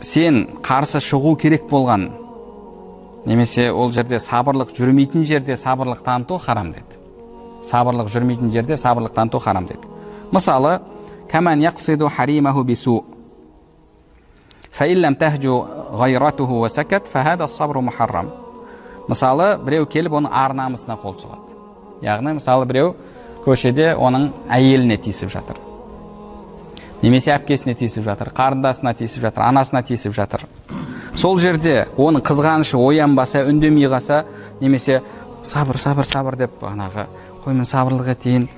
сен қарсы шығу керек болған, немесе ол жерде сабырлық жүрмейтін жерде сабырлық таныту харам деді. Сабырлық жүрмейтін жерде сабырлық таныту харам деді. Мысалы, кәмән яқсиду харимаху бису. Фаиллам тахджу ғайратуху ва сакат, фахада сабру мухаррам. Мысалы, біреу келіп оның ар-намысына қол сұғады. Яғни, мысалы, біреу көшеде оның әйеліне тиісіп жатыр. Немесе әпкесіне тиісіп жатыр, қарындасына тиісіп жатыр, анасына тиісіп жатыр. Сол жерде оның қызғанышы оянбаса, үндемей қалса, немесе сабыр деп, қой мен сабырлық етейін,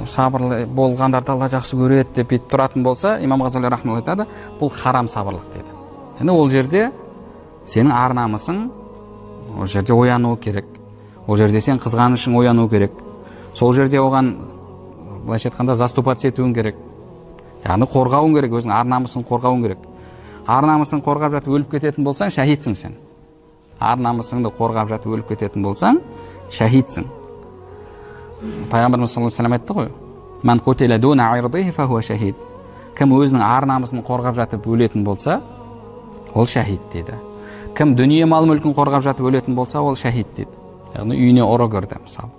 сабырлы болғандарды Алла жақсы көреді деп етіп тұратын болса, имам Ғазали рахмаллаху айтады, бұл харам сабырлық деді. Яғни ол жерде сенің ар-намысың ол жерде оянуы керек. Ол жерде сен қызғанышың оянуы керек. Сол жерде оған былайша айтқанда заступаться етуің керек. Яғни қорғауың керек, өзің ар-намысын қорғауың керек. Ар-намысын қорғап жатып өліп кететін болсаң, шәһидсің сен. Ар-намысыңды қорғап жатып өліп кететін болсаң, шәһидсің. Пайғамбарымыз саллаллаху алейхи ва саллям айтты ғой: "Ман қутила дуна ирдихи фахуа шахид." Кім өзінің ар-намысын қорғап жатып өлетін болса, ол шәһид деді. Кім дүние мал-мүлкін қорғап жатып өлетін болса, ол шәһид деді. Яғни үйіне ұры кірді, мысалы.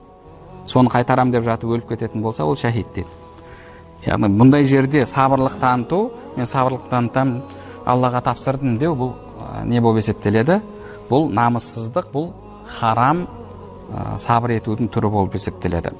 Соны қайтарам деп жатып өліп кететін болса, ол шәһид деді. Яғни бұндай жерде сабырлық таныту, мен сабырлық танытам, Аллаға тапсырдым деу, бұл не болып есептеледі? Бұл намыссыздық, бұл харам сабыр етудің түрі болып есептеледі.